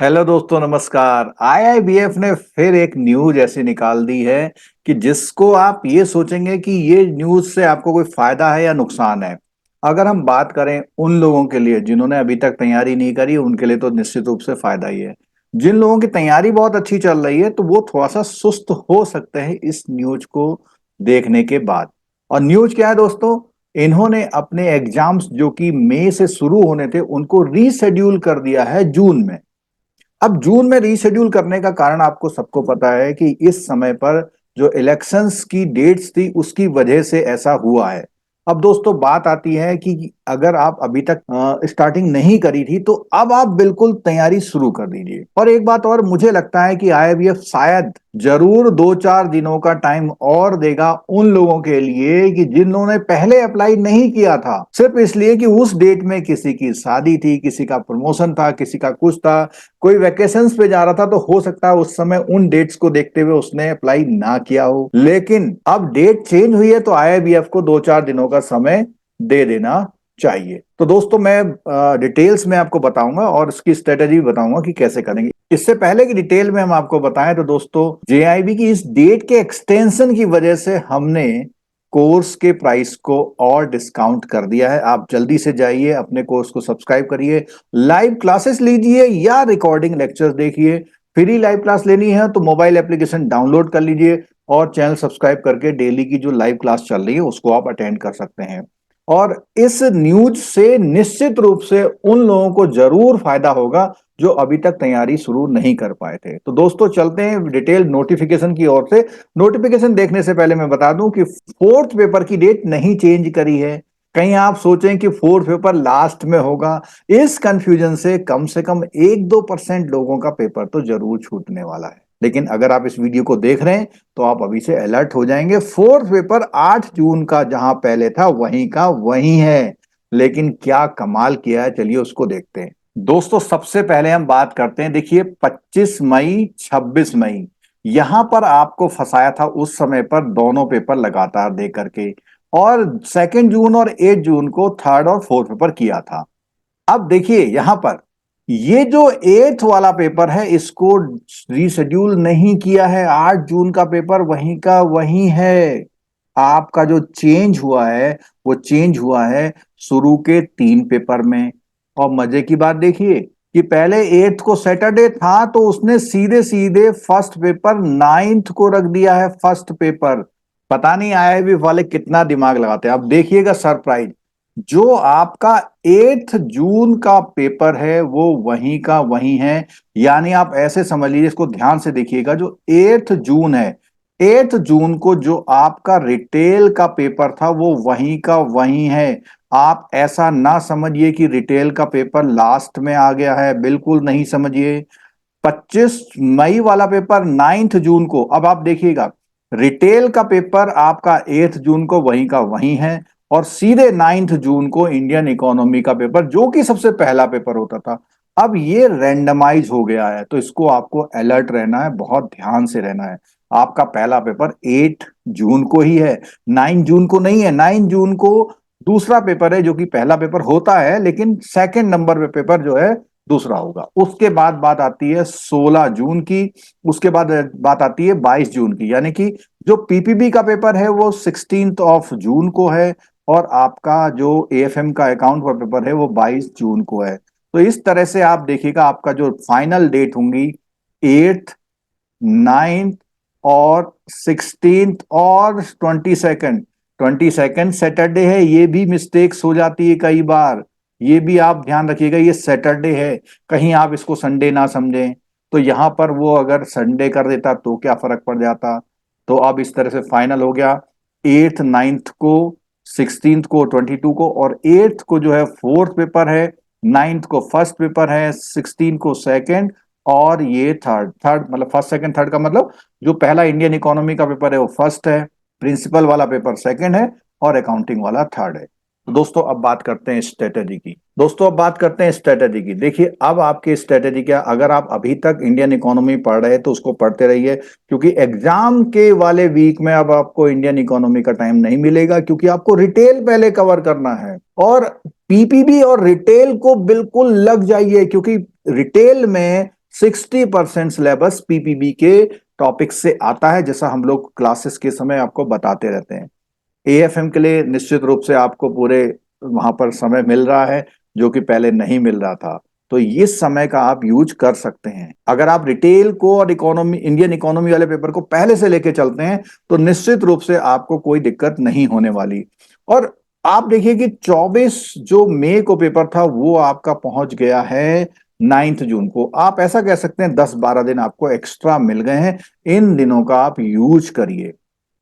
Hello दोस्तों, नमस्कार। IIBF ने फिर एक न्यूज ऐसी निकाल दी है कि जिसको आप ये सोचेंगे कि ये न्यूज से आपको कोई फायदा है या नुकसान है। अगर हम बात करें उन लोगों के लिए जिन्होंने अभी तक तैयारी नहीं करी, उनके लिए तो निश्चित रूप से फायदा ही है। जिन लोगों की तैयारी बहुत अच्छी चल रही है तो वो थोड़ा सा सुस्त हो सकते हैं इस न्यूज को देखने के बाद। और न्यूज क्या है दोस्तों? इन्होंने अपने एग्जाम्स जो कि मई से शुरू होने थे उनको रीशेड्यूल कर दिया है जून में। अब जून में रीशेड्यूल करने का कारण आपको सबको पता है कि इस समय पर जो इलेक्शंस की डेट्स थी उसकी वजह से ऐसा हुआ है। अब दोस्तों बात आती है कि अगर आप अभी तक स्टार्टिंग नहीं करी थी तो अब आप बिल्कुल तैयारी शुरू कर दीजिए। और एक बात और, मुझे लगता है कि आईआईबीएफ शायद जरूर 2-4 दिनों का टाइम और देगा उन लोगों के लिए कि जिन लोगों ने पहले अप्लाई नहीं किया था, सिर्फ इसलिए कि उस डेट में किसी की शादी थी, किसी का प्रमोशन था, किसी का कुछ था, कोई वैकेशंस पे जा रहा था, तो हो सकता है उस समय उन डेट्स को देखते हुए उसने अप्लाई ना किया हो। लेकिन अब डेट चेंज हुई है तो आईआईबीएफ को 2-4 दिनों का समय दे देना चाहिए। तो दोस्तों मैं डिटेल्स में आपको बताऊंगा और उसकी स्ट्रेटेजी भी बताऊंगा कि कैसे करेंगे। इससे पहले की डिटेल में हम आपको बताएं तो दोस्तों, जेआईबी की इस डेट के एक्सटेंशन की वजह से हमने कोर्स के प्राइस को और डिस्काउंट कर दिया है। आप जल्दी से जाइए, अपने कोर्स को सब्सक्राइब करिए, लाइव क्लासेस लीजिए या रिकॉर्डिंग लेक्चर्स देखिए। फ्री लाइव क्लास लेनी है तो मोबाइल एप्लीकेशन डाउनलोड कर लीजिए और चैनल सब्सक्राइब करके डेली की जो लाइव क्लास चल रही है उसको आप अटेंड कर सकते हैं। और इस न्यूज से निश्चित रूप से उन लोगों को जरूर फायदा होगा जो अभी तक तैयारी शुरू नहीं कर पाए थे। तो दोस्तों चलते हैं डिटेल नोटिफिकेशन की ओर से। नोटिफिकेशन देखने से पहले मैं बता दूं कि फोर्थ पेपर की डेट नहीं चेंज करी है। कहीं आप सोचें कि फोर्थ पेपर लास्ट में होगा, इस कंफ्यूजन से कम 1-2% लोगों का पेपर तो जरूर छूटने वाला है। लेकिन अगर आप इस वीडियो को देख रहे हैं तो आप अभी से अलर्ट हो जाएंगे। फोर्थ पेपर 8 जून का जहां पहले था वहीं का वहीं है। लेकिन क्या कमाल किया है, चलिए उसको देखते हैं। दोस्तों सबसे पहले हम बात करते हैं, देखिए 25 मई 26 मई यहां पर आपको फंसाया था उस समय पर दोनों पेपर लगातार दे करके। और 2 जून और 8 जून को थर्ड और फोर्थ पेपर किया था। अब देखिए यहां पर ये जो एथ वाला पेपर है इसको रीशेड्यूल नहीं किया है। 8 जून का पेपर वहीं का वहीं है। आपका जो चेंज हुआ है वो चेंज हुआ है शुरू के 3 पेपर में। और मजे की बात देखिए कि पहले एथ को सैटरडे था तो उसने सीधे सीधे फर्स्ट पेपर 9th को रख दिया है। फर्स्ट पेपर, पता नहीं आईआईबी वाले कितना दिमाग लगाते हैं। अब देखिएगा सरप्राइज, जो आपका 8 जून का पेपर है वो वहीं का वहीं है। यानी आप ऐसे समझ लीजिए, इसको ध्यान से देखिएगा, जो 8 जून है, 8 जून को जो आपका रिटेल का पेपर था वो वहीं का वहीं है। आप ऐसा ना समझिए कि रिटेल का पेपर लास्ट में आ गया है, बिल्कुल नहीं समझिए। 25 मई वाला पेपर 9 जून को, अब आप देखिएगा रिटेल का पेपर आपका 8 जून को वहीं का वहीं है। और सीधे 9 जून को इंडियन इकोनॉमी का पेपर जो कि सबसे पहला पेपर होता था, अब ये रैंडमाइज हो गया है। तो इसको आपको अलर्ट रहना है, बहुत ध्यान से रहना है। आपका पहला पेपर 8 जून को ही है, 9 जून को नहीं है। 9 जून को दूसरा पेपर है जो कि पहला पेपर होता है, लेकिन सेकंड नंबर पे पेपर जो है दूसरा होगा। उसके बाद बात आती है 16 जून की। उसके बाद बात आती है 22 जून की, यानी कि जो पीपीबी का पेपर है वो 16 जून को है। और आपका जो एएफएम का अकाउंट का पेपर है वो 22 जून को है। तो इस तरह से आप देखिएगा आपका जो फाइनल डेट होंगी 8th, 9th और 16th और 22nd। 22nd सैटरडे है, ये भी मिस्टेक्स हो जाती है कई बार। ये भी आप ध्यान रखिएगा, ये सैटरडे है, कहीं आप इसको संडे ना समझें। तो यहां पर वो अगर संडे कर देता तो क्या फर्क पड़ जाता। तो अब इस तरह से फाइनल हो गया, 8th 9th को, 16th को, 22 को, और 8th को जो है फोर्थ पेपर है, 9th को फर्स्ट पेपर है, 16 को सेकंड, और ये थर्ड। थर्ड मतलब फर्स्ट सेकंड थर्ड का मतलब जो पहला इंडियन इकोनॉमी का पेपर है वो फर्स्ट है, प्रिंसिपल वाला पेपर सेकंड है, और अकाउंटिंग वाला थर्ड है। तो दोस्तों अब बात करते हैं स्ट्रेटेजी की। दोस्तों अब बात करते हैं स्ट्रेटेजी की। देखिए अब आपकी स्ट्रेटेजी क्या, अगर आप अभी तक इंडियन इकोनॉमी पढ़ रहे हैं तो उसको पढ़ते रहिए, क्योंकि एग्जाम के वाले वीक में अब आपको इंडियन इकोनॉमी का टाइम नहीं मिलेगा, क्योंकि आपको रिटेल पहले कवर करना है। और पीपीबी और रिटेल को बिल्कुल लग जाइए, क्योंकि रिटेल में 60% सिलेबस पीपीबी के टॉपिक से आता है, जैसा हम लोग क्लासेस के समय आपको बताते रहते हैं। एएफएम के लिए निश्चित रूप से आपको पूरे वहां पर समय मिल रहा है, जो कि पहले नहीं मिल रहा था। तो इस समय का आप यूज कर सकते हैं। अगर आप रिटेल को और इकोनॉमी, इंडियन इकोनॉमी वाले पेपर को पहले से लेके चलते हैं तो निश्चित रूप से आपको कोई दिक्कत नहीं होने वाली। और आप देखिए कि 24 जो मई को पेपर था वो आपका पहुंच गया है 9 जून को। आप ऐसा कह सकते हैं 10-12 दिन आपको एक्स्ट्रा मिल गए हैं। इन दिनों का आप यूज करिए,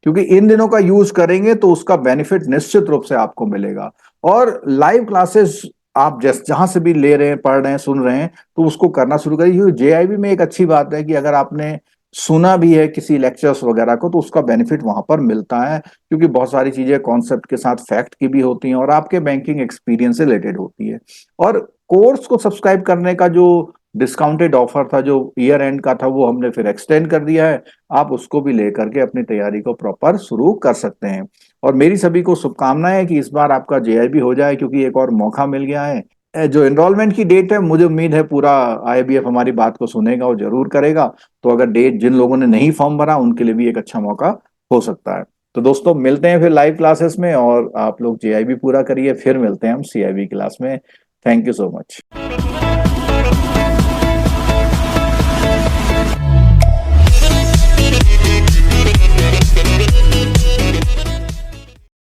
क्योंकि इन दिनों का यूज करेंगे तो उसका बेनिफिट निश्चित रूप से आपको मिलेगा। और लाइव क्लासेस आप जहां से भी ले रहे हैं, पढ़ रहे हैं, सुन रहे हैं, तो उसको करना शुरू करिए। क्योंकि जेआईबी में एक अच्छी बात है कि अगर आपने सुना भी है किसी लेक्चर्स वगैरह को, तो उसका बेनिफिट वहां पर मिलता है, क्योंकि बहुत सारी चीजें कॉन्सेप्ट के साथ फैक्ट की भी होती हैं और आपके बैंकिंग एक्सपीरियंस से रिलेटेड होती है। और कोर्स को सब्सक्राइब करने का जो डिस्काउंटेड ऑफर था, जो ईयर एंड का था, वो हमने फिर एक्सटेंड कर दिया है। आप उसको भी लेकर के अपनी तैयारी को प्रॉपर शुरू कर सकते हैं। और मेरी सभी को शुभकामनाएं है कि इस बार आपका जेआईबी हो जाए, क्योंकि एक और मौका मिल गया है। जो एनरोलमेंट की डेट है, मुझे उम्मीद है पूरा आईबीएफ हमारी बात को सुनेगा और जरूर करेगा। तो अगर डेट, जिन लोगों ने नहीं फॉर्म भरा उनके लिए भी एक अच्छा मौका हो सकता है। तो दोस्तों, मिलते हैं फिर लाइव क्लासेस में, और आप लोग जेआईबी पूरा करिए। फिर मिलते हैं हम सीआईबी क्लास में। Thank you so much.